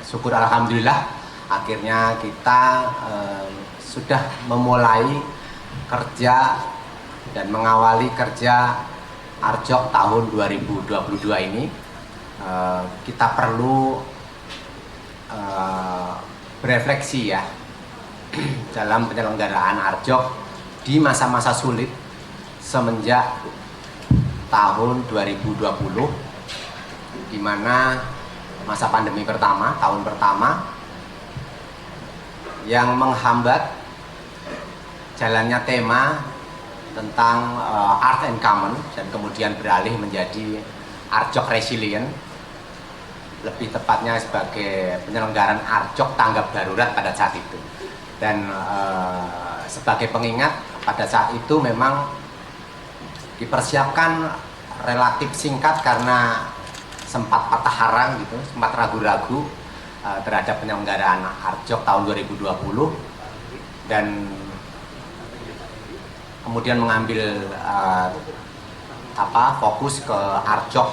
syukur alhamdulillah akhirnya kita sudah memulai kerja dan mengawali kerja Arjok tahun 2022 ini. Kita perlu berefleksi ya dalam penyelenggaraan Arjok di masa-masa sulit semenjak tahun 2020, di mana masa pandemi pertama, tahun pertama yang menghambat jalannya tema tentang Art and Common dan kemudian beralih menjadi Arjok Resilient, lebih tepatnya sebagai penyelenggaraan Arjok tanggap darurat pada saat itu. Dan sebagai pengingat, pada saat itu memang dipersiapkan relatif singkat karena sempat patah arang gitu, sempat ragu-ragu terhadap penyelenggaraan Arjok tahun 2020, dan kemudian mengambil fokus ke Arjok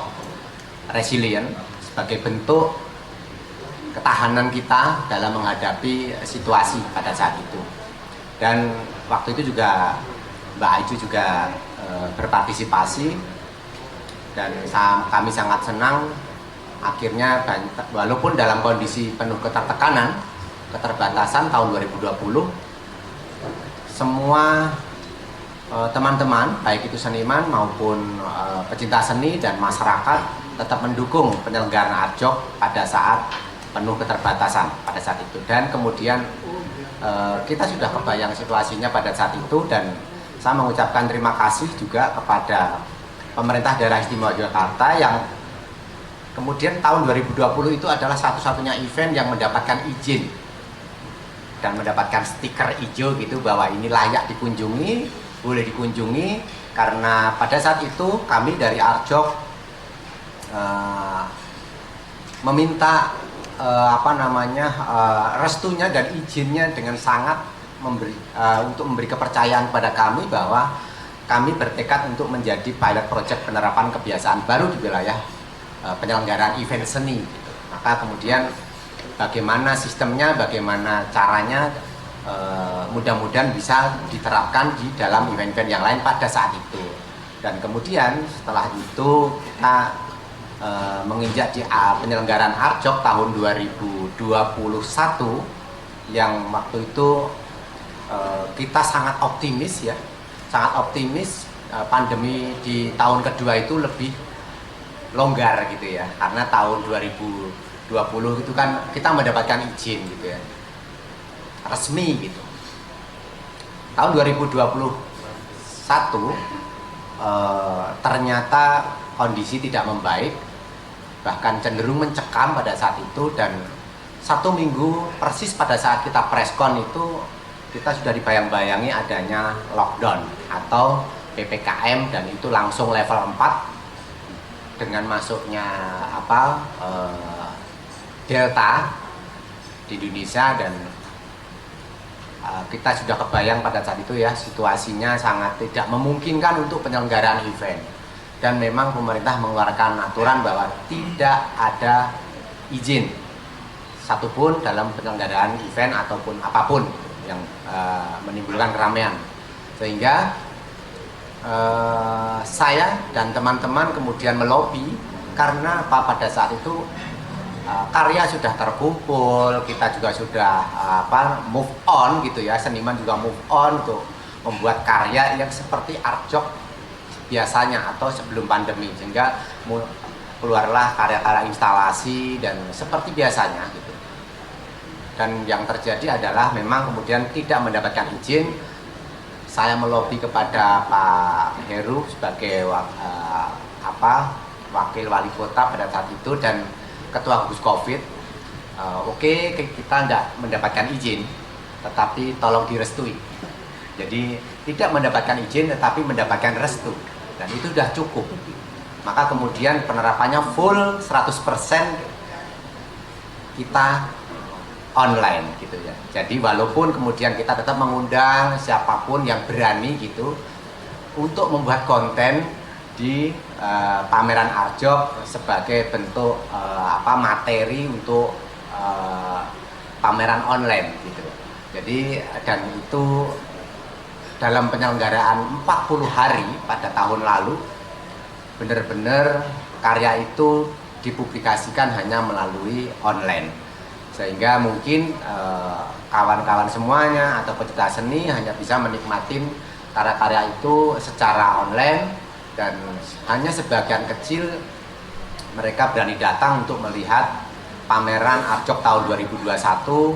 Resilient sebagai bentuk ketahanan kita dalam menghadapi situasi pada saat itu. Dan waktu itu juga Mbak Aiju juga berpartisipasi, dan kami sangat senang akhirnya walaupun dalam kondisi penuh keterbatasan tahun 2020, semua teman-teman baik itu seniman maupun pecinta seni dan masyarakat tetap mendukung penyelenggaraan Arjok pada saat penuh keterbatasan pada saat itu. Dan kemudian kita sudah kebayang situasinya pada saat itu, dan saya mengucapkan terima kasih juga kepada pemerintah daerah istimewa Yogyakarta yang kemudian tahun 2020 itu adalah satu-satunya event yang mendapatkan izin dan mendapatkan stiker hijau gitu bahwa ini layak dikunjungi, boleh dikunjungi, karena pada saat itu kami dari Arjok meminta restunya dan izinnya dengan sangat untuk memberi kepercayaan pada kami bahwa kami bertekad untuk menjadi pilot project penerapan kebiasaan baru di wilayah penyelenggaraan event seni gitu. Maka kemudian bagaimana sistemnya, bagaimana caranya, mudah-mudahan bisa diterapkan di dalam event-event yang lain pada saat itu. Dan kemudian setelah itu kita menginjak di penyelenggaraan Arjok tahun 2021 yang waktu itu kita sangat optimis ya, sangat optimis. Pandemi di tahun kedua itu lebih longgar gitu ya, karena tahun 2020 itu kan kita mendapatkan izin gitu ya, resmi gitu. Tahun 2021 ternyata kondisi tidak membaik, bahkan cenderung mencekam pada saat itu. Dan 1 minggu persis pada saat kita preskon itu kita sudah dibayang-bayangi adanya lockdown atau PPKM, dan itu langsung level 4 dengan masuknya Delta di Indonesia. Dan kita sudah kebayang pada saat itu ya, situasinya sangat tidak memungkinkan untuk penyelenggaraan event. Dan memang pemerintah mengeluarkan aturan bahwa tidak ada izin satupun dalam penyelenggaraan event ataupun apapun yang menimbulkan keramaian. Sehingga saya dan teman-teman kemudian melobi, karena pada saat itu karya sudah terkumpul, kita juga sudah move on gitu ya, seniman juga move on untuk membuat karya yang seperti Arjok biasanya atau sebelum pandemi, sehingga keluarlah karya-karya instalasi dan seperti biasanya gitu. Dan yang terjadi adalah memang kemudian tidak mendapatkan izin. Saya melobi kepada Pak Heru sebagai wakil wali kota pada saat itu dan ketua gugus Covid. Oke, kita tidak mendapatkan izin, tetapi tolong direstui. Jadi tidak mendapatkan izin tetapi mendapatkan restu, dan itu sudah cukup. Maka kemudian penerapannya full 100% kita online gitu ya. Jadi walaupun kemudian kita tetap mengundang siapapun yang berani gitu untuk membuat konten di pameran Arjok sebagai bentuk materi untuk pameran online gitu. Jadi dan itu dalam penyelenggaraan 40 hari pada tahun lalu benar-benar karya itu dipublikasikan hanya melalui online, sehingga mungkin kawan-kawan semuanya atau pecinta seni hanya bisa menikmati karya-karya itu secara online, dan hanya sebagian kecil mereka berani datang untuk melihat pameran Arjok tahun 2021,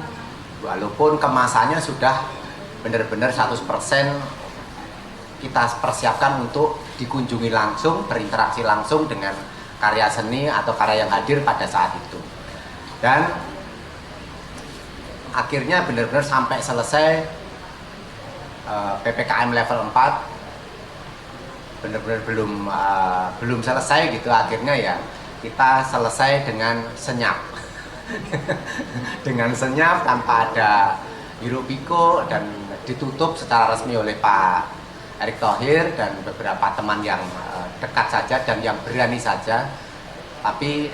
walaupun kemasannya sudah benar-benar 100% kita persiapkan untuk dikunjungi langsung, berinteraksi langsung dengan karya seni atau karya yang hadir pada saat itu. Dan akhirnya benar-benar sampai selesai PPKM level 4 benar-benar belum selesai gitu. Akhirnya ya kita selesai dengan senyap dengan senyap tanpa ada hiruk pikuk, dan ditutup secara resmi oleh Pak Erick Thohir dan beberapa teman yang dekat saja dan yang berani saja. Tapi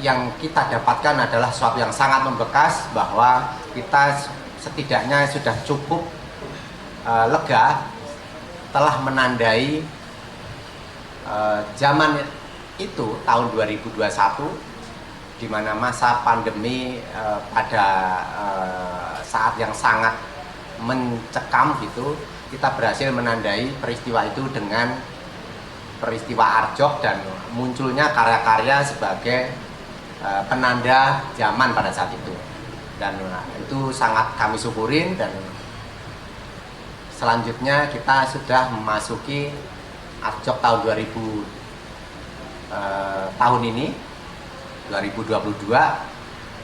yang kita dapatkan adalah sesuatu yang sangat membekas, bahwa kita setidaknya sudah cukup lega telah menandai zaman itu tahun 2021, di mana masa pandemi pada saat yang sangat mencekam gitu, kita berhasil menandai peristiwa itu dengan peristiwa Arjok dan munculnya karya-karya sebagai penanda zaman pada saat itu. Dan itu sangat kami syukurin, dan selanjutnya kita sudah memasuki Arjok tahun 2000 tahun ini 2022.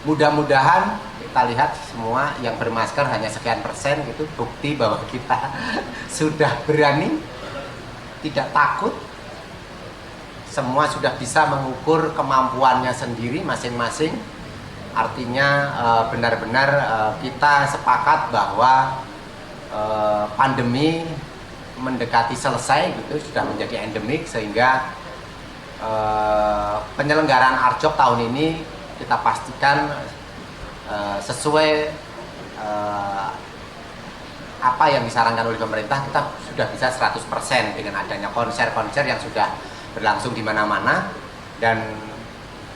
Mudah-mudahan kita lihat semua yang bermasker hanya sekian persen gitu, bukti bahwa kita sudah berani, tidak takut, semua sudah bisa mengukur kemampuannya sendiri masing-masing. Artinya benar-benar kita sepakat bahwa pandemi mendekati selesai gitu, sudah menjadi endemik, sehingga penyelenggaraan Arjok tahun ini kita pastikan sesuai apa yang disarankan oleh pemerintah. Kita sudah bisa 100% dengan adanya konser-konser yang sudah berlangsung di mana-mana, dan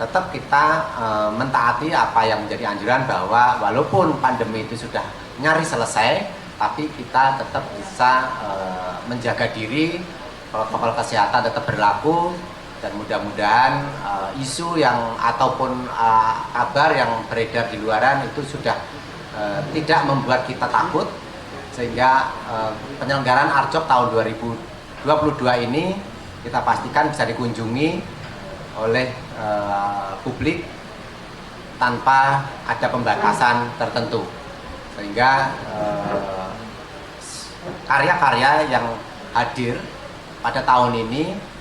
tetap kita mentaati apa yang menjadi anjuran, bahwa walaupun pandemi itu sudah nyaris selesai, tapi kita tetap bisa menjaga diri, protokol kesehatan tetap berlaku. Dan mudah-mudahan isu yang ataupun kabar yang beredar di luaran itu sudah tidak membuat kita takut, sehingga penyelenggaraan Arjok tahun 2022 ini kita pastikan bisa dikunjungi oleh publik tanpa ada pembatasan tertentu, sehingga karya-karya yang hadir pada tahun ini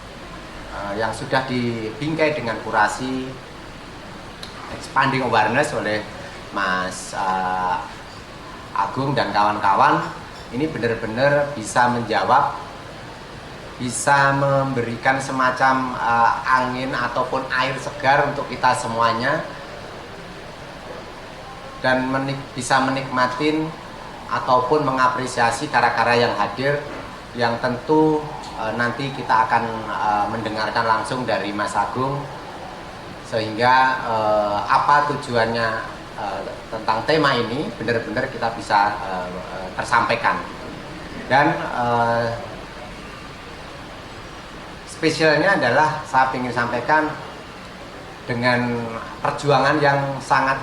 yang sudah dibingkai dengan kurasi expanding awareness oleh Mas Agung dan kawan-kawan, ini benar-benar bisa menjawab, bisa memberikan semacam angin ataupun air segar untuk kita semuanya, dan bisa menikmatin ataupun mengapresiasi karya-karya yang hadir, yang tentu nanti kita akan mendengarkan langsung dari Mas Agung, sehingga apa tujuannya tentang tema ini benar-benar kita bisa tersampaikan. Dan spesialnya adalah saya ingin sampaikan dengan perjuangan yang sangat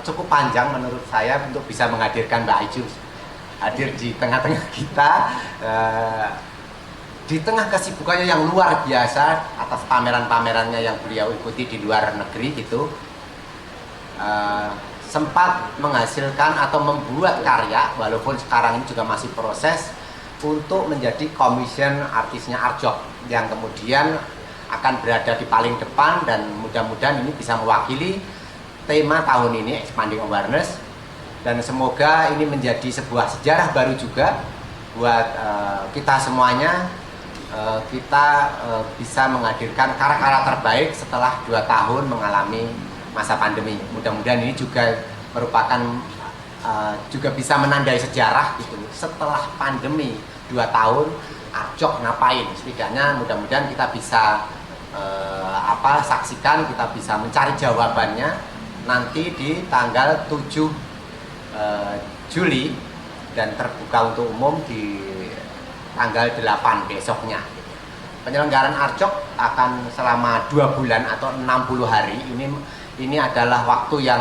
cukup panjang menurut saya untuk bisa menghadirkan Mbak Iju hadir di tengah-tengah kita, di tengah kesibukannya yang luar biasa atas pameran-pamerannya yang beliau ikuti di luar negeri gitu, sempat menghasilkan atau membuat karya, walaupun sekarang ini juga masih proses, untuk menjadi commission artisnya Arjok, yang kemudian akan berada di paling depan, dan mudah-mudahan ini bisa mewakili tema tahun ini, Expanding Awareness. Dan semoga ini menjadi sebuah sejarah baru juga buat kita semuanya, kita bisa menghadirkan karya-karya terbaik setelah 2 tahun mengalami masa pandemi. Mudah-mudahan ini juga merupakan juga bisa menandai sejarah gitu. Setelah pandemi 2 tahun, Arjok ngapain? Setidaknya mudah-mudahan kita bisa saksikan, kita bisa mencari jawabannya nanti di tanggal 7 Juli dan terbuka untuk umum di tanggal 8 besoknya. Penyelenggaraan Arjok akan selama 2 bulan atau 60 hari. Ini adalah waktu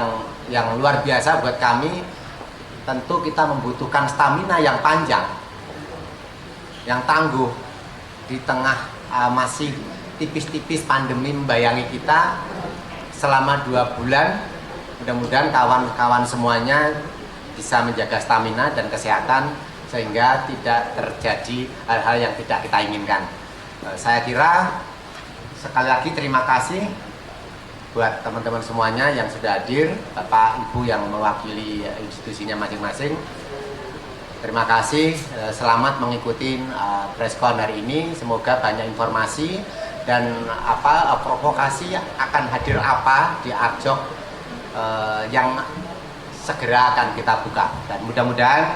yang luar biasa buat kami. Tentu kita membutuhkan stamina yang panjang, yang tangguh di tengah masih tipis-tipis pandemi membayangi kita selama 2 bulan. Mudah-mudahan kawan-kawan semuanya bisa menjaga stamina dan kesehatan sehingga tidak terjadi hal-hal yang tidak kita inginkan. Saya kira sekali lagi terima kasih buat teman-teman semuanya yang sudah hadir, Bapak Ibu yang mewakili institusinya masing-masing. Terima kasih, selamat mengikuti preskon hari ini. Semoga banyak informasi dan provokasi akan hadir apa di Arjok yang segera akan kita buka, dan mudah-mudahan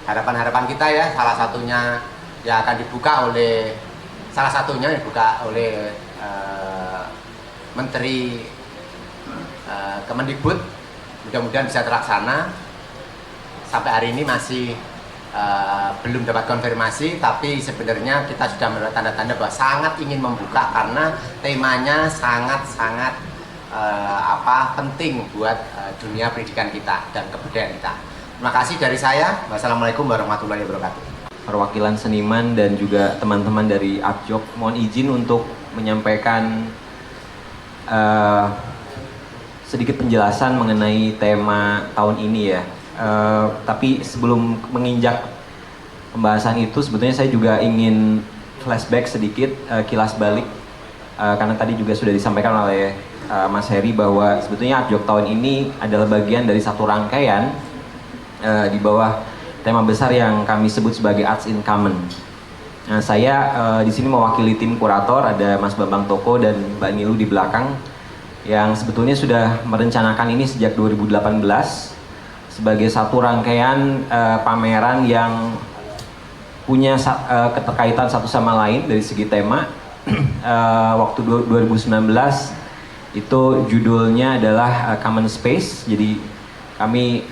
harapan-harapan kita ya, salah satunya dibuka oleh Menteri Kemendikbud. Mudah-mudahan bisa terlaksana. Sampai hari ini masih belum dapat konfirmasi, tapi sebenarnya kita sudah mendapat tanda-tanda bahwa sangat ingin membuka karena temanya sangat-sangat penting buat dunia pendidikan kita dan kebudayaan kita. Terima kasih dari saya. Wassalamualaikum warahmatullahi wabarakatuh. Perwakilan seniman dan juga teman-teman dari Arjok, mohon izin untuk menyampaikan sedikit penjelasan mengenai tema tahun ini ya. Tapi sebelum menginjak pembahasan itu, sebetulnya saya juga ingin flashback sedikit, kilas balik, karena tadi juga sudah disampaikan oleh Mas Heri bahwa sebetulnya Arjok tahun ini adalah bagian dari satu rangkaian di bawah tema besar yang kami sebut sebagai Arts in Common. Nah, saya di sini mewakili tim kurator, ada Mas Bambang Toko dan Mbak Nilu di belakang, yang sebetulnya sudah merencanakan ini sejak 2018 sebagai satu rangkaian pameran yang punya keterkaitan satu sama lain dari segi tema. Waktu 2019 itu judulnya adalah Common Space. Jadi kami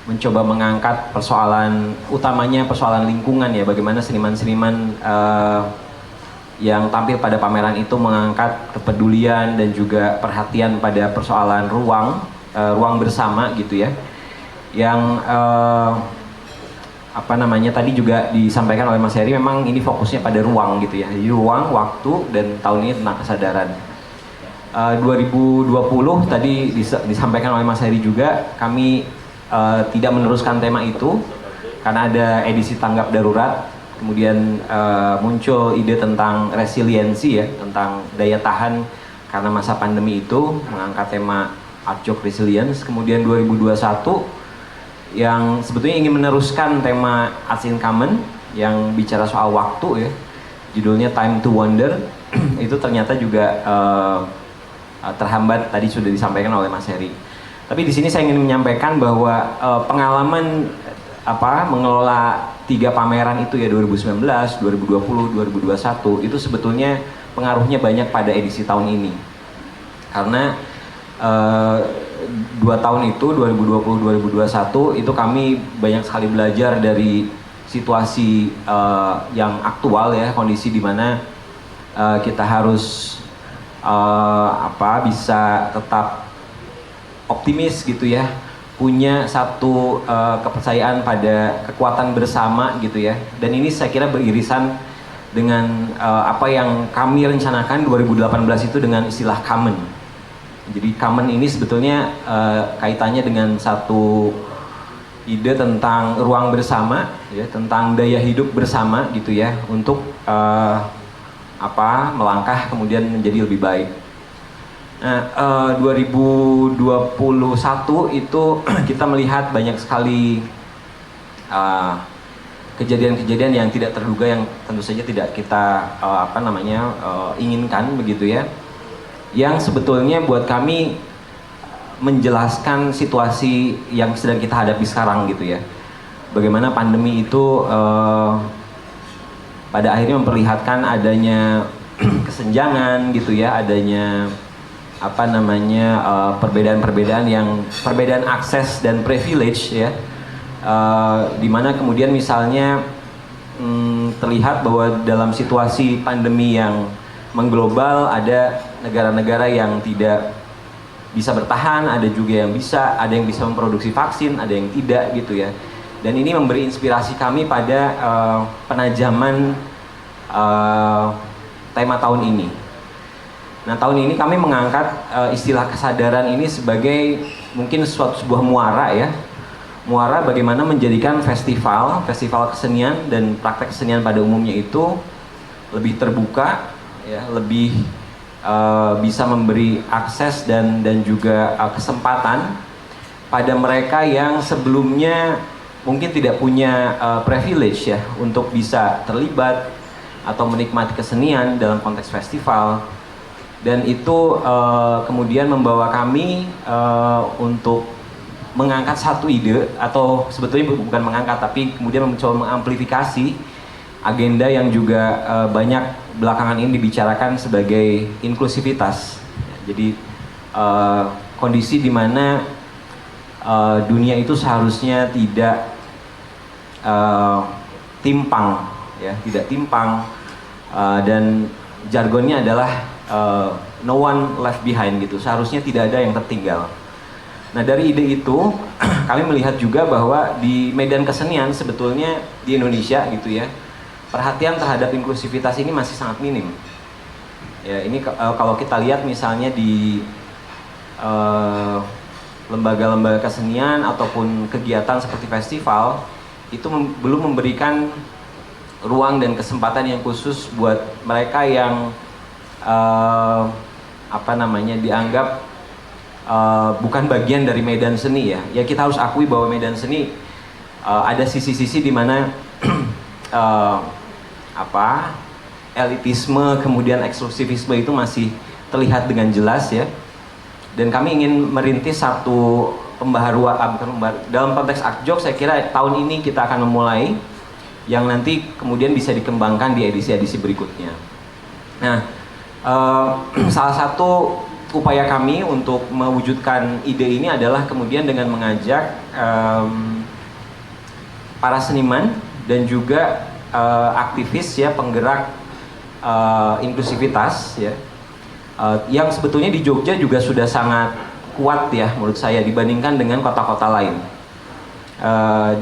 mencoba mengangkat persoalan utamanya, persoalan lingkungan ya, bagaimana seniman-seniman yang tampil pada pameran itu mengangkat kepedulian dan juga perhatian pada persoalan ruang bersama gitu ya, yang tadi juga disampaikan oleh Mas Heri, memang ini fokusnya pada ruang gitu ya, jadi ruang, waktu, dan tahun ini tentang kesadaran. 2020 tadi disampaikan oleh Mas Heri juga, kami tidak meneruskan tema itu karena ada edisi tanggap darurat, kemudian muncul ide tentang resiliensi ya, tentang daya tahan karena masa pandemi itu, mengangkat tema Arjok Resilience. Kemudian 2021 yang sebetulnya ingin meneruskan tema Arts in Common yang bicara soal waktu ya, judulnya Time to Wonder. Itu ternyata juga terhambat, tadi sudah disampaikan oleh Mas Heri. Tapi di sini saya ingin menyampaikan bahwa pengalaman mengelola 3 pameran itu ya, 2019, 2020, 2021, itu sebetulnya pengaruhnya banyak pada edisi tahun ini. Karena 2 tahun itu, 2020-2021, itu kami banyak sekali belajar dari situasi yang aktual ya, kondisi di mana kita harus bisa tetap optimis gitu ya, punya satu kepercayaan pada kekuatan bersama gitu ya. Dan ini saya kira beririsan dengan apa yang kami rencanakan 2018 itu dengan istilah common. Jadi common ini sebetulnya kaitannya dengan satu ide tentang ruang bersama ya, tentang daya hidup bersama gitu ya, untuk melangkah kemudian menjadi lebih baik. Nah, 2021 itu kita melihat banyak sekali kejadian-kejadian yang tidak terduga yang tentu saja tidak kita inginkan begitu ya, yang sebetulnya buat kami menjelaskan situasi yang sedang kita hadapi sekarang gitu ya. Bagaimana pandemi itu pada akhirnya memperlihatkan adanya kesenjangan gitu ya, adanya perbedaan-perbedaan yang perbedaan akses dan privilege ya, dimana kemudian misalnya terlihat bahwa dalam situasi pandemi yang mengglobal ada negara-negara yang tidak bisa bertahan, ada juga yang bisa, ada yang bisa memproduksi vaksin, ada yang tidak gitu ya. Dan ini memberi inspirasi kami pada penajaman tema tahun ini. Nah, tahun ini kami mengangkat istilah kesadaran ini sebagai mungkin sebuah muara ya. Muara bagaimana menjadikan festival kesenian dan praktek kesenian pada umumnya itu lebih terbuka ya, lebih bisa memberi akses dan juga kesempatan pada mereka yang sebelumnya mungkin tidak punya privilege ya untuk bisa terlibat atau menikmati kesenian dalam konteks festival. Dan itu kemudian membawa kami untuk mengangkat satu ide, atau sebetulnya bukan mengangkat tapi kemudian mencoba mengamplifikasi agenda yang juga banyak belakangan ini dibicarakan sebagai inklusivitas. Jadi kondisi di mana dunia itu seharusnya tidak timpang ya, tidak timpang, dan jargonnya adalah no one left behind gitu. Seharusnya tidak ada yang tertinggal. Nah, dari ide itu kami melihat juga bahwa di medan kesenian sebetulnya di Indonesia gitu ya, perhatian terhadap inklusivitas ini masih sangat minim. Ya, ini kalau kita lihat misalnya di lembaga-lembaga kesenian ataupun kegiatan seperti festival itu belum memberikan ruang dan kesempatan yang khusus buat mereka yang dianggap bukan bagian dari medan seni ya. Ya, kita harus akui bahwa medan seni ada sisi-sisi di mana elitisme kemudian eksklusivisme itu masih terlihat dengan jelas ya. Dan kami ingin merintis satu pembaharuan dalam konteks Akjok. Saya kira tahun ini kita akan memulai yang nanti kemudian bisa dikembangkan di edisi-edisi berikutnya. Nah, salah satu upaya kami untuk mewujudkan ide ini adalah kemudian dengan mengajak para seniman dan juga aktivis ya, penggerak inklusivitas ya, yang sebetulnya di Jogja juga sudah sangat kuat ya menurut saya dibandingkan dengan kota-kota lain.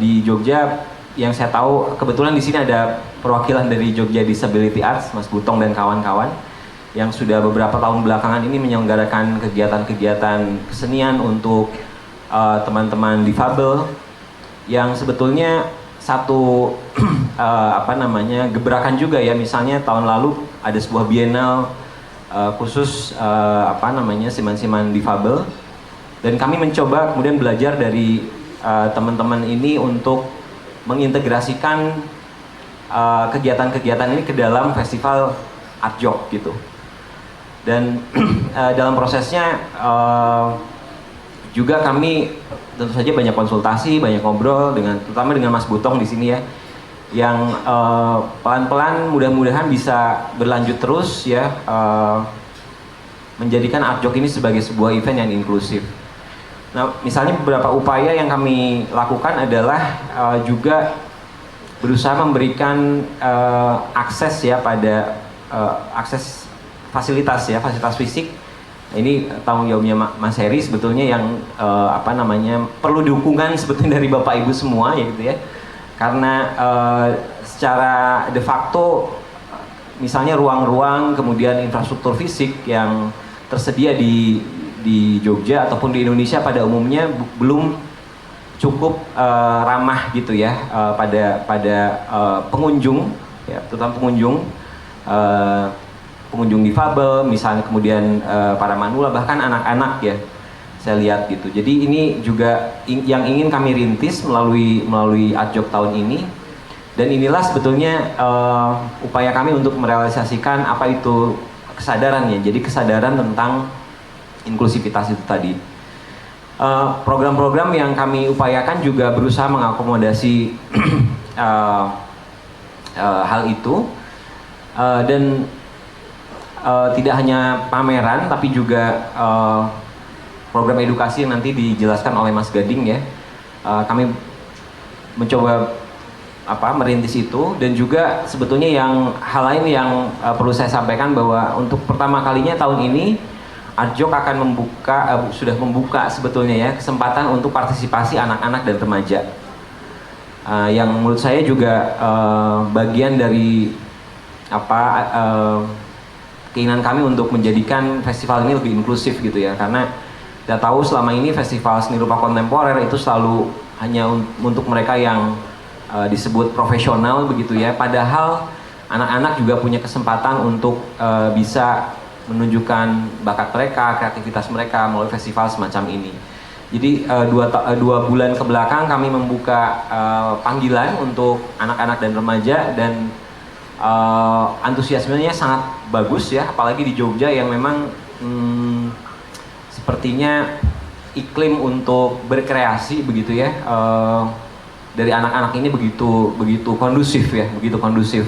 Di Jogja yang saya tahu, kebetulan di sini ada perwakilan dari Jogja Disability Arts, Mas Butong dan kawan-kawan, yang sudah beberapa tahun belakangan ini menyelenggarakan kegiatan-kegiatan kesenian untuk teman-teman difabel, yang sebetulnya satu gebrakan juga ya. Misalnya tahun lalu ada sebuah bienal khusus seniman-seniman difabel, dan kami mencoba kemudian belajar dari teman-teman ini untuk mengintegrasikan kegiatan-kegiatan ini ke dalam festival Akjok gitu. Dan dalam prosesnya juga kami tentu saja banyak konsultasi, banyak ngobrol terutama dengan Mas Butong di sini ya, yang pelan-pelan mudah-mudahan bisa berlanjut terus ya, menjadikan Akjok ini sebagai sebuah event yang inklusif. Nah, misalnya beberapa upaya yang kami lakukan adalah juga berusaha memberikan akses ya pada akses fasilitas fisik. Ini tanggung jawabnya Mas Heri sebetulnya, yang perlu dukungan sebetulnya dari Bapak Ibu semua ya gitu ya. Karena secara de facto misalnya ruang-ruang kemudian infrastruktur fisik yang tersedia di Jogja ataupun di Indonesia pada umumnya belum cukup ramah gitu ya pada pengunjung ya, terutama pengunjung difabel misalnya, kemudian para manula, bahkan anak-anak ya saya lihat gitu. Jadi ini juga yang ingin kami rintis melalui Akjok tahun ini, Dan inilah sebetulnya upaya kami untuk merealisasikan apa itu kesadaran ya. Jadi kesadaran tentang inklusivitas itu tadi. Program-program yang kami upayakan juga berusaha mengakomodasi hal itu, dan tidak hanya pameran tapi juga program edukasi yang nanti dijelaskan oleh Mas Gading ya. Kami mencoba merintis itu, dan juga sebetulnya yang hal lain yang perlu saya sampaikan bahwa untuk pertama kalinya tahun ini Artjok akan sudah membuka sebetulnya ya kesempatan untuk partisipasi anak-anak dan remaja, yang menurut saya juga bagian dari keinginan kami untuk menjadikan festival ini lebih inklusif gitu ya, karena kita tahu selama ini festival seni rupa kontemporer itu selalu hanya untuk mereka yang disebut profesional begitu ya, padahal anak-anak juga punya kesempatan untuk bisa menunjukkan bakat mereka, kreativitas mereka melalui festival semacam ini. Jadi dua bulan ke belakang kami membuka panggilan untuk anak-anak dan remaja, dan antusiasmenya sangat bagus ya, apalagi di Jogja yang memang sepertinya iklim untuk berkreasi begitu ya, dari anak-anak ini begitu kondusif ya, begitu kondusif.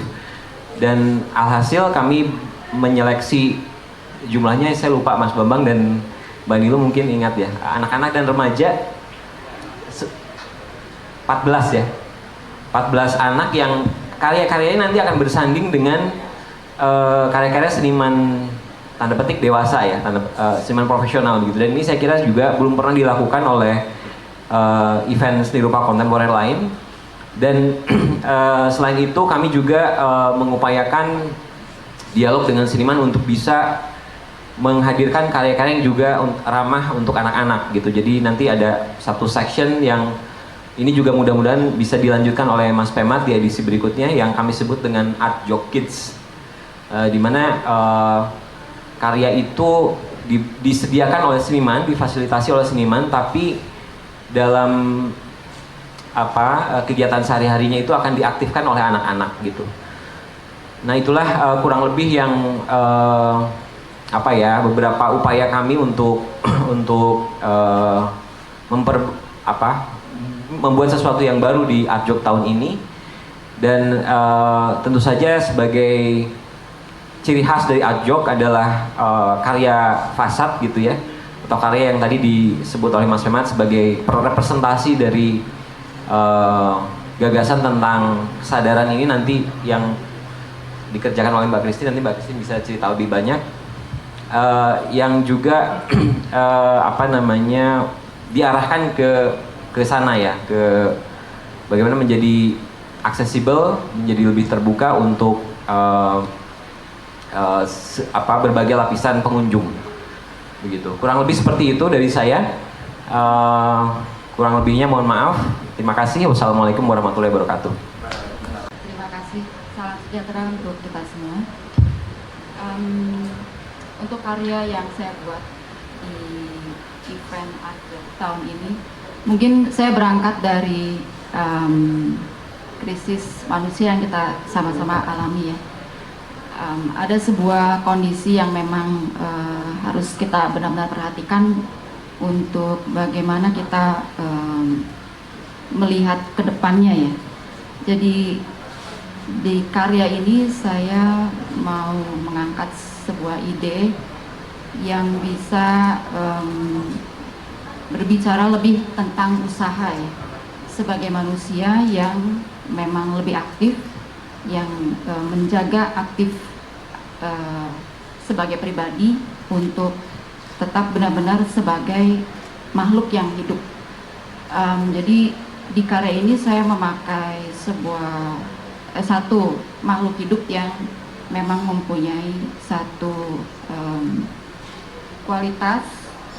Dan alhasil kami menyeleksi jumlahnya, saya lupa Mas Bambang dan Mbak Nilu mungkin ingat ya, anak-anak dan remaja 14 ya, 14 anak yang karya-karyanya nanti akan bersanding dengan karya-karya seniman tanda petik dewasa ya, seniman profesional gitu. Dan ini saya kira juga belum pernah dilakukan oleh event seni rupa kontemporer lain. Dan selain itu kami juga mengupayakan dialog dengan seniman untuk bisa menghadirkan karya-karya yang juga ramah untuk anak-anak gitu. Jadi nanti ada satu section yang ini juga mudah-mudahan bisa dilanjutkan oleh Mas Pemat di edisi berikutnya yang kami sebut dengan Artjok Kids, di mana karya itu disediakan oleh seniman, difasilitasi oleh seniman, tapi dalam kegiatan sehari-harinya itu akan diaktifkan oleh anak-anak gitu. Nah itulah kurang lebih yang beberapa upaya kami untuk membuat sesuatu yang baru di Artjok tahun ini. Dan tentu saja sebagai ciri khas dari Artjok adalah karya fasad gitu ya, atau karya yang tadi disebut oleh Mas Pemat sebagai representasi dari gagasan tentang kesadaran ini nanti yang dikerjakan oleh Mbak Christine. Nanti Mbak Christine bisa cerita lebih banyak, yang juga diarahkan ke sana ya, ke bagaimana menjadi aksesibel, menjadi lebih terbuka untuk berbagai lapisan pengunjung begitu. Kurang lebih seperti itu dari saya. Kurang lebihnya mohon maaf. Terima kasih. Wassalamualaikum warahmatullahi wabarakatuh. Terima kasih. Salam sejahtera untuk kita semua. Untuk karya yang saya buat di event Artjok tahun ini, mungkin saya berangkat dari krisis manusia yang kita sama-sama alami ya. Ada sebuah kondisi yang memang harus kita benar-benar perhatikan untuk bagaimana kita melihat ke depannya ya. Jadi di karya ini saya mau mengangkat sebuah ide yang bisa berbicara lebih tentang usaha ya, sebagai manusia yang memang lebih aktif, yang menjaga aktif sebagai pribadi untuk tetap benar-benar sebagai makhluk yang hidup. Jadi di karya ini saya memakai satu makhluk hidup yang memang mempunyai satu kualitas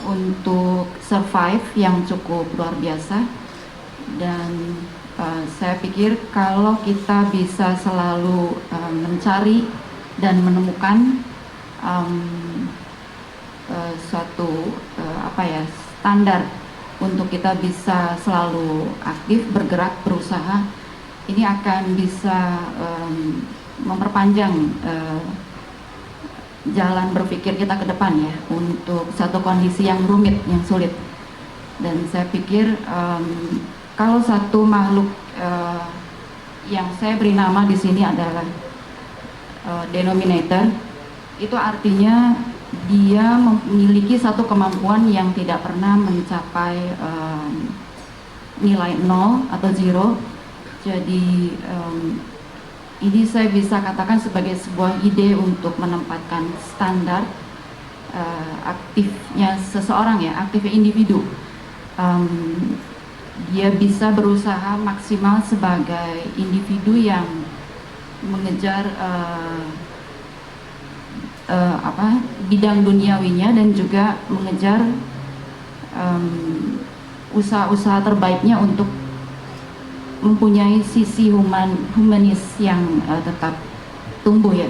untuk survive yang cukup luar biasa. Dan saya pikir kalau kita bisa selalu mencari dan menemukan suatu standar untuk kita bisa selalu aktif, bergerak, berusaha, ini akan bisa memperpanjang jalan berpikir kita ke depan ya untuk satu kondisi yang rumit, yang sulit. Dan saya pikir kalau satu makhluk yang saya beri nama di sini adalah denominator, itu artinya dia memiliki satu kemampuan yang tidak pernah mencapai nilai 0 atau 0. Jadi ini saya bisa katakan sebagai sebuah ide untuk menempatkan standar aktifnya seseorang ya, aktifnya individu. Dia bisa berusaha maksimal sebagai individu yang mengejar bidang duniawinya dan juga mengejar usaha-usaha terbaiknya untuk mempunyai sisi humanis yang tetap tumbuh ya.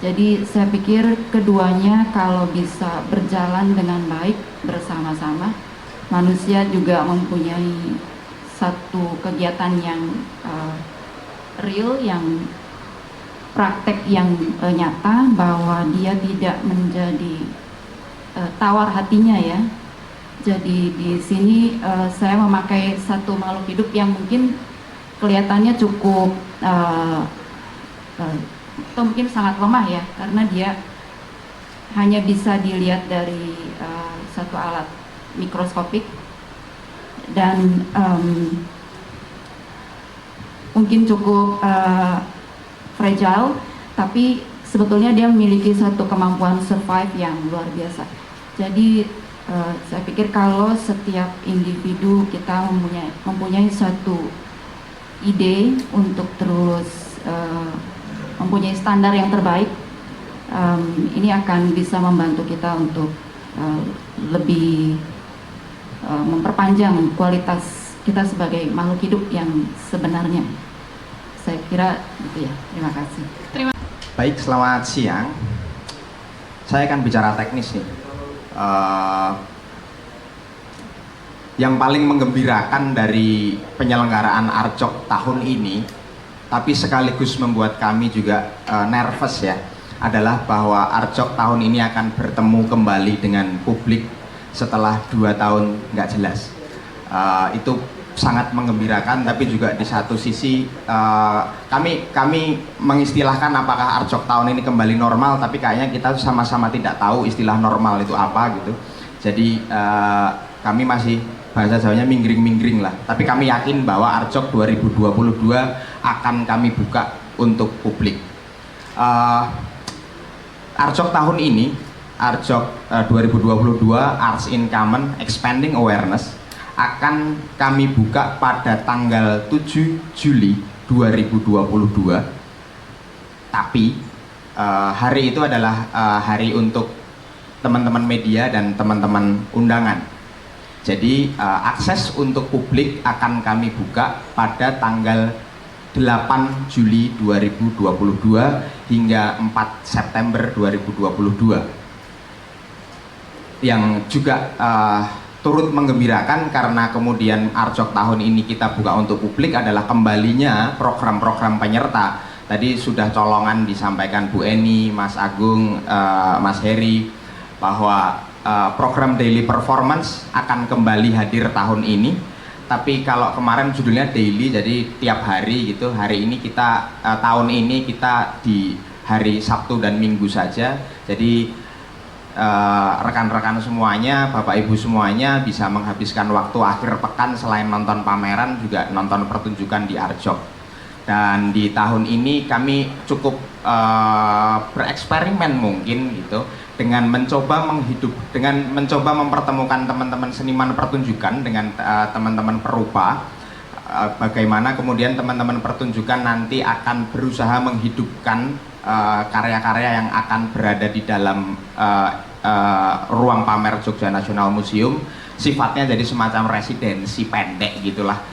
Jadi saya pikir keduanya kalau bisa berjalan dengan baik bersama-sama, manusia juga mempunyai satu kegiatan yang real, yang praktek yang nyata, bahwa dia tidak menjadi tawar hatinya ya. Jadi di sini saya memakai satu makhluk hidup yang mungkin kelihatannya cukup atau mungkin sangat lemah ya, karena dia hanya bisa dilihat dari satu alat mikroskopik dan mungkin cukup fragile, tapi sebetulnya dia memiliki satu kemampuan survive yang luar biasa. Jadi saya pikir kalau setiap individu kita mempunyai satu ide untuk terus mempunyai standar yang terbaik, ini akan bisa membantu kita untuk lebih memperpanjang kualitas kita sebagai makhluk hidup yang sebenarnya. Saya kira gitu ya. Terima kasih. Baik, selamat siang. Saya akan bicara teknis nih. Yang paling menggembirakan dari penyelenggaraan Arjok tahun ini, tapi sekaligus membuat kami juga nervous ya, adalah bahwa Arjok tahun ini akan bertemu kembali dengan publik setelah 2 tahun nggak jelas. Itu sangat menggembirakan, tapi juga di satu sisi kami mengistilahkan apakah Arjok tahun ini kembali normal, tapi kayaknya kita sama-sama tidak tahu istilah normal itu apa gitu. Jadi kami masih bahasa Jawanya minggring-minggring lah, tapi kami yakin bahwa Arjok 2022 akan kami buka untuk publik. Arjok tahun ini, Arjok 2022 Arts in Common Expanding Awareness, akan kami buka pada tanggal 7 Juli 2022. Tapi hari itu adalah hari untuk teman-teman media dan teman-teman undangan. Jadi akses untuk publik akan kami buka pada tanggal 8 Juli 2022 hingga 4 September 2022. Yang juga turut menggembirakan karena kemudian Arjok tahun ini kita buka untuk publik adalah kembalinya program-program penyerta. Tadi sudah colongan disampaikan Bu Eni, Mas Agung, Mas Heri, bahwa program daily performance akan kembali hadir tahun ini. Tapi kalau kemarin judulnya daily, jadi tiap hari gitu. Hari ini kita tahun ini kita di hari Sabtu dan Minggu saja. Jadi rekan-rekan semuanya, Bapak Ibu semuanya bisa menghabiskan waktu akhir pekan selain nonton pameran juga nonton pertunjukan di Arjok. Dan di tahun ini kami cukup bereksperimen mungkin gitu, dengan mencoba mempertemukan teman-teman seniman pertunjukan dengan teman-teman perupa. Bagaimana kemudian teman-teman pertunjukan nanti akan berusaha menghidupkan karya-karya yang akan berada di dalam ruang pamer Jogja National Museum. Sifatnya jadi semacam residensi pendek gitulah.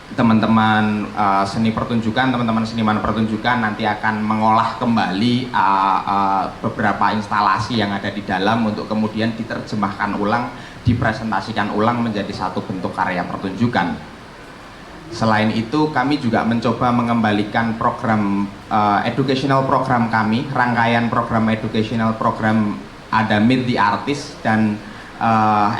Teman-teman seni pertunjukan, teman-teman seniman pertunjukan nanti akan mengolah kembali beberapa instalasi yang ada di dalam untuk kemudian diterjemahkan ulang, dipresentasikan ulang menjadi satu bentuk karya pertunjukan. Selain itu kami juga mencoba mengembalikan program educational program kami, rangkaian program educational program ada Meet the Artist dan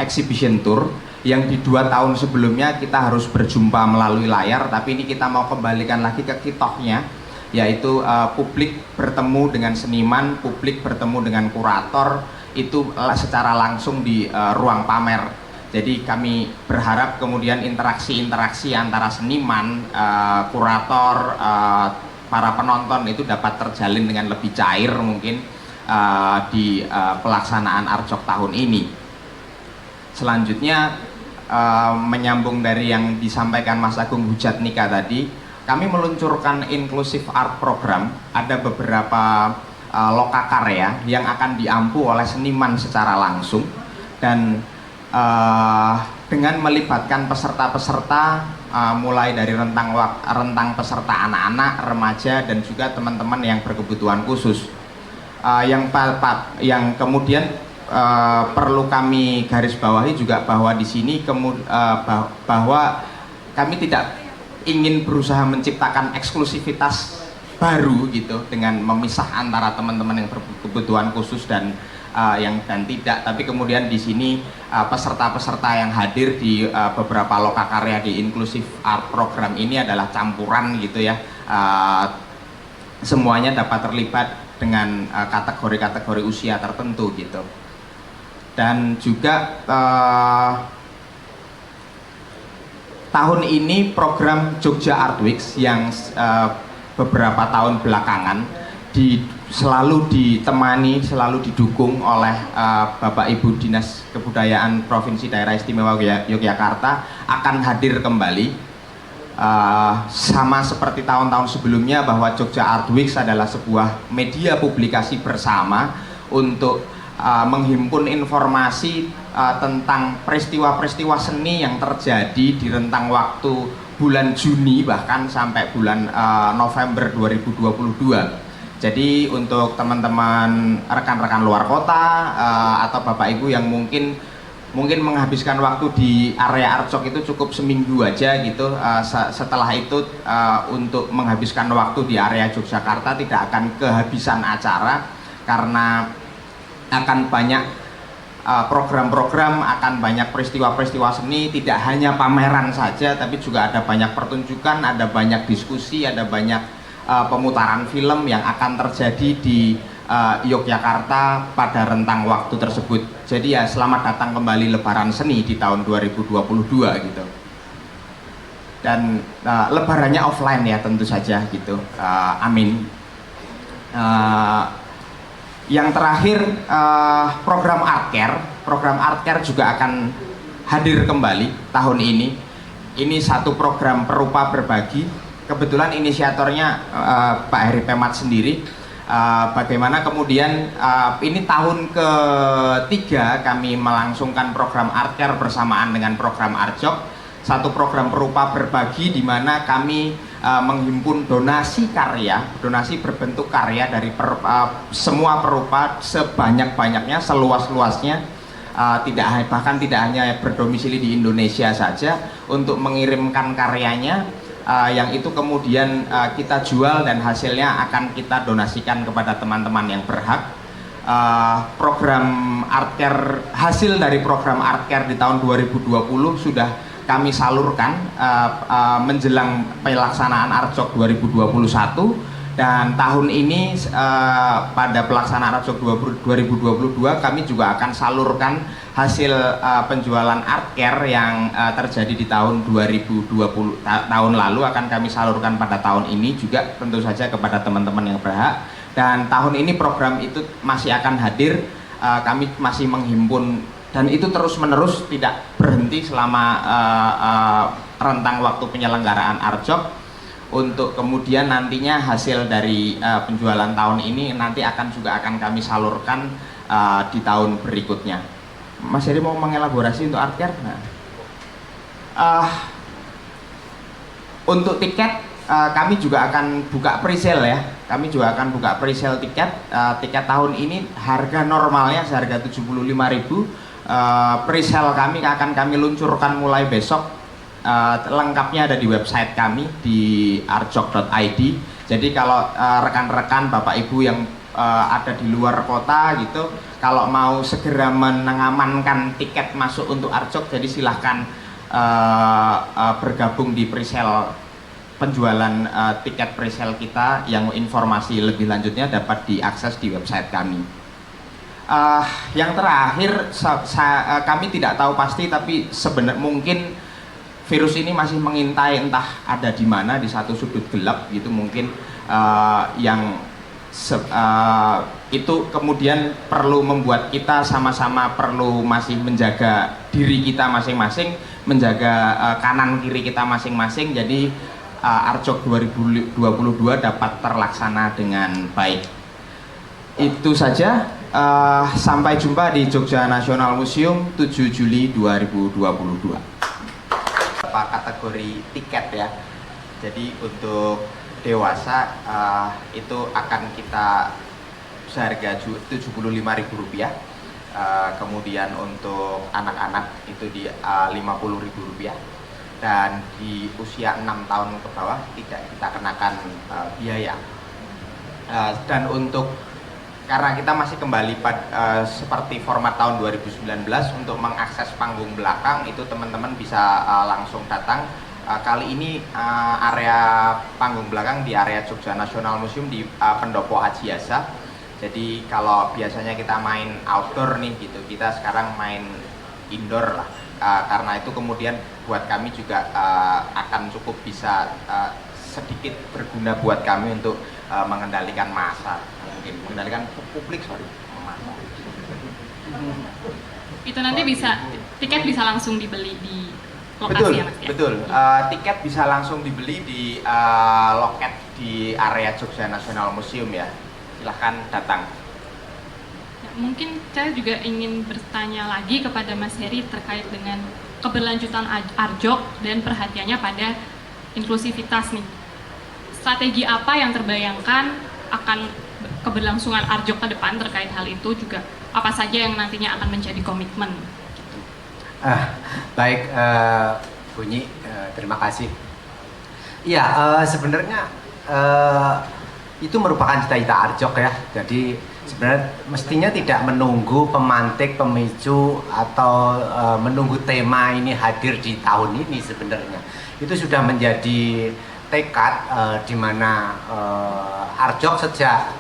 exhibition tour yang di 2 tahun sebelumnya kita harus berjumpa melalui layar, tapi ini kita mau kembalikan lagi ke kitohnya, yaitu publik bertemu dengan seniman, publik bertemu dengan kurator itu secara langsung di ruang pamer. Jadi kami berharap kemudian interaksi-interaksi antara seniman, kurator, para penonton itu dapat terjalin dengan lebih cair mungkin di pelaksanaan Arjok tahun ini. Selanjutnya menyambung dari yang disampaikan Mas Agung Hujatnika tadi, kami meluncurkan Inclusive Art Program. Ada beberapa lokakarya yang akan diampu oleh seniman secara langsung dan dengan melibatkan peserta-peserta mulai dari rentang peserta anak-anak, remaja dan juga teman-teman yang berkebutuhan khusus. Yang kemudian perlu kami garis bawahi juga bahwa di sini bahwa kami tidak ingin berusaha menciptakan eksklusivitas baru gitu dengan memisah antara teman-teman yang berkebutuhan khusus dan tidak, tapi kemudian di sini peserta-peserta yang hadir di beberapa lokakarya di Inclusive Art Program ini adalah campuran gitu ya, semuanya dapat terlibat dengan kategori-kategori usia tertentu gitu. Dan juga tahun ini program Jogja Art Weeks yang beberapa tahun belakangan selalu ditemani, selalu didukung oleh Bapak Ibu Dinas Kebudayaan Provinsi Daerah Istimewa Yogyakarta akan hadir kembali. Sama seperti tahun-tahun sebelumnya bahwa Jogja Art Weeks adalah sebuah media publikasi bersama untuk menghimpun informasi tentang peristiwa-peristiwa seni yang terjadi di rentang waktu bulan Juni bahkan sampai bulan November 2022. Jadi untuk teman-teman rekan-rekan luar kota atau Bapak Ibu yang mungkin menghabiskan waktu di area Arjok itu cukup seminggu aja gitu, setelah itu untuk menghabiskan waktu di area Yogyakarta tidak akan kehabisan acara karena akan banyak program-program, akan banyak peristiwa-peristiwa seni, tidak hanya pameran saja tapi juga ada banyak pertunjukan, ada banyak diskusi, ada banyak pemutaran film yang akan terjadi di Yogyakarta pada rentang waktu tersebut. Jadi ya selamat datang kembali Lebaran Seni di tahun 2022 gitu. Dan lebarannya offline ya tentu saja gitu. Amin. Yang terakhir program Art Care juga akan hadir kembali tahun ini. Ini satu program perupa berbagi. Kebetulan inisiatornya Pak Heri Pemat sendiri. Bagaimana kemudian ini tahun ketiga kami melangsungkan program Art Care bersamaan dengan program Arjok, satu program perupa berbagi di mana kami menghimpun donasi berbentuk karya dari semua perupa sebanyak-banyaknya, seluas-luasnya, bahkan tidak hanya berdomisili di Indonesia saja, untuk mengirimkan karyanya. Yang itu kemudian kita jual dan hasilnya akan kita donasikan kepada teman-teman yang berhak. Program Art Care, hasil dari program Art Care di tahun 2020 sudah kami salurkan menjelang pelaksanaan Arjok 2021, dan tahun ini pada pelaksanaan Arjok 2022 kami juga akan salurkan hasil penjualan Art Care yang terjadi di tahun 2020 tahun lalu, akan kami salurkan pada tahun ini juga tentu saja kepada teman-teman yang berhak. Dan tahun ini program itu masih akan hadir, kami masih menghimpun dan itu terus-menerus tidak berhenti selama rentang waktu penyelenggaraan Arjok, untuk kemudian nantinya hasil dari penjualan tahun ini nanti juga akan kami salurkan di tahun berikutnya. Mas Heri mau mengelaborasi untuk Art Care? Untuk tiket kami juga akan buka pre-sale ya. Kami juga akan buka pre-sale tiket. Tiket tahun ini harga normalnya seharga 75.000. Pre-sale kami akan kami luncurkan mulai besok lengkapnya ada di website kami di arjok.id. Jadi kalau rekan-rekan Bapak Ibu yang ada di luar kota gitu, kalau mau segera mengamankan tiket masuk untuk Arjok, jadi silahkan bergabung di presale, penjualan tiket presale kita. Yang informasi lebih lanjutnya dapat diakses di website kami. Yang terakhir, kami tidak tahu pasti, tapi sebenarnya mungkin virus ini masih mengintai, entah ada di mana, di satu sudut gelap gitu mungkin, itu kemudian perlu membuat kita sama-sama perlu masih menjaga diri kita masing-masing, menjaga kanan kiri kita masing-masing. Jadi Arjok 2022 dapat terlaksana dengan baik. Itu saja. Sampai jumpa di Jogja National Museum 7 Juli 2022. Kategori tiket ya. Jadi untuk dewasa itu akan kita seharga Rp75.000. Kemudian untuk anak-anak itu di Rp50.000. Dan di usia 6 tahun ke bawah tidak kita kenakan biaya. Dan untuk karena kita masih kembali seperti format tahun 2019, untuk mengakses panggung belakang itu teman-teman bisa langsung datang. Kali ini area panggung belakang di area Jogja National Museum di Pendopo Ajiasa. Jadi kalau biasanya kita main outdoor nih gitu, kita sekarang main indoor lah. Karena itu kemudian buat kami juga akan cukup bisa sedikit berguna buat kami untuk mengendalikan massa, mungkin mengendalikan publik, massa. Itu nanti tiket bisa langsung dibeli di lokasi, betul, ya Mas ya? Betul, tiket bisa langsung dibeli di loket di area Jogja National Museum ya. Silahkan datang. Ya, mungkin saya juga ingin bertanya lagi kepada Mas Heri terkait dengan keberlanjutan Arjok dan perhatiannya pada inklusivitas nih. Strategi apa yang terbayangkan akan keberlangsungan Arjok ke depan terkait hal itu, juga apa saja yang nantinya akan menjadi komitmen? Baik, Bunyi, terima kasih. Iya, sebenarnya itu merupakan cita-cita Arjok ya. Jadi sebenarnya mestinya tidak menunggu pemantik, pemicu, atau menunggu tema ini hadir di tahun ini. Sebenarnya itu sudah menjadi tekad di mana Arjok sejak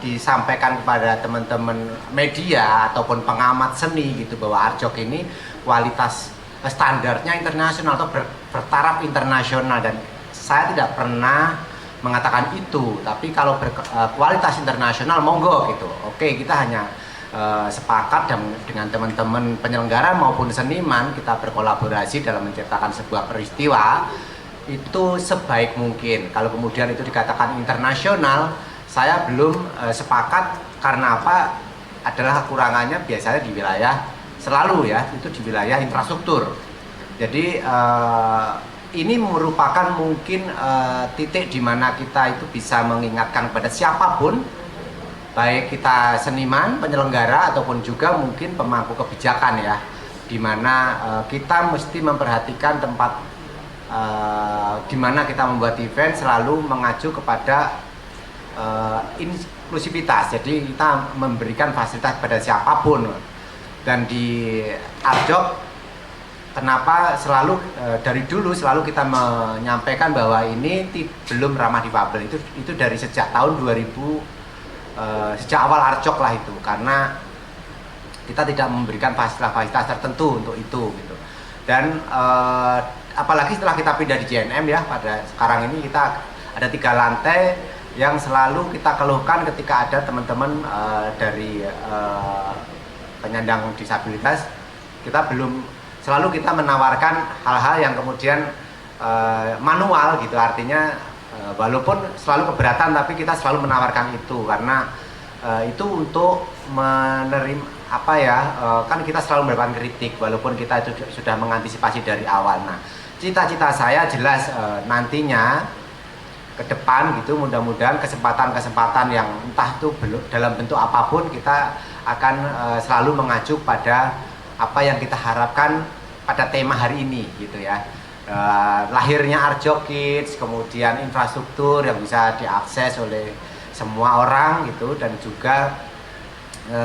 disampaikan kepada teman-teman media ataupun pengamat seni gitu, bahwa Arjok ini kualitas standarnya internasional atau bertaraf internasional, dan saya tidak pernah mengatakan itu, tapi kalau berkualitas internasional monggo gitu. Oke, kita hanya sepakat dengan teman-teman penyelenggara maupun seniman, kita berkolaborasi dalam menciptakan sebuah peristiwa itu sebaik mungkin. Kalau kemudian itu dikatakan internasional, saya belum sepakat. Karena apa? Adalah kekurangannya biasanya di wilayah, selalu ya, itu di wilayah infrastruktur. Jadi ini merupakan mungkin titik di mana kita itu bisa mengingatkan kepada siapapun, baik kita seniman, penyelenggara, ataupun juga mungkin pemangku kebijakan ya, di mana kita mesti memperhatikan tempat di mana kita membuat event selalu mengacu kepada inklusivitas. Jadi kita memberikan fasilitas pada siapapun. Dan di Arjok, kenapa selalu dari dulu selalu kita menyampaikan bahwa ini belum ramah difabel, itu dari sejak tahun 2000, sejak awal Arjok lah itu, karena kita tidak memberikan fasilitas tertentu untuk itu gitu. Dan apalagi setelah kita pindah di JNM ya, pada sekarang ini kita ada 3 lantai yang selalu kita keluhkan ketika ada teman-teman dari penyandang disabilitas, kita belum, selalu kita menawarkan hal-hal yang kemudian manual gitu, artinya walaupun selalu keberatan tapi kita selalu menawarkan itu, karena itu untuk menerima kan kita selalu mendapatkan kritik walaupun kita itu sudah mengantisipasi dari awal. Nah, cita-cita saya jelas nantinya ke depan gitu, mudah-mudahan kesempatan-kesempatan yang entah itu dalam bentuk apapun, kita akan selalu mengacu pada apa yang kita harapkan pada tema hari ini gitu ya. Lahirnya Arjok Kids, kemudian infrastruktur yang bisa diakses oleh semua orang gitu, dan juga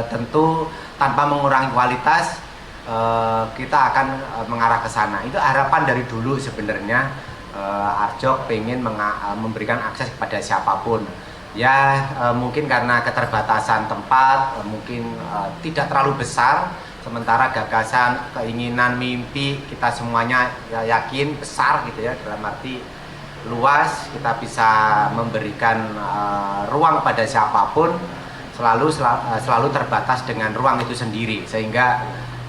tentu tanpa mengurangi kualitas, kita akan mengarah ke sana. Itu harapan dari dulu sebenarnya. Arjok pengen memberikan akses kepada siapapun ya, mungkin karena keterbatasan tempat, mungkin tidak terlalu besar, sementara gagasan, keinginan, mimpi kita semuanya ya, yakin besar gitu ya, dalam arti luas, kita bisa memberikan ruang pada siapapun, selalu terbatas dengan ruang itu sendiri. Sehingga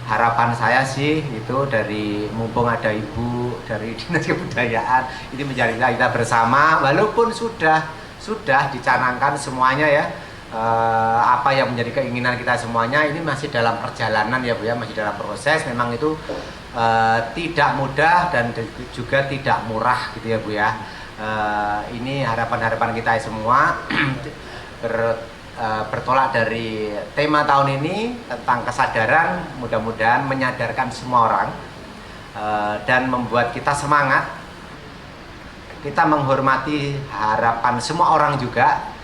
harapan saya sih itu, dari mumpung ada Ibu dari Dinas Kebudayaan, ini menjadi kita bersama, walaupun sudah dicanangkan semuanya ya, apa yang menjadi keinginan kita semuanya, ini masih dalam perjalanan ya Bu ya, masih dalam proses. Memang itu tidak mudah dan juga tidak murah gitu ya Bu ya. Ini harapan-harapan kita semua bertolak dari tema tahun ini tentang kesadaran, mudah-mudahan menyadarkan semua orang dan membuat kita semangat. Kita menghormati harapan semua orang juga,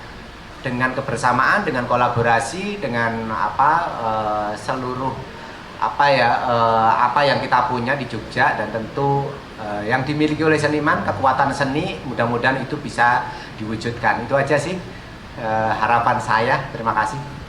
dengan kebersamaan, dengan kolaborasi, dengan seluruh apa yang kita punya di Jogja, dan tentu yang dimiliki oleh seniman, kekuatan seni, mudah-mudahan itu bisa diwujudkan. Itu aja sih harapan saya. Terima kasih.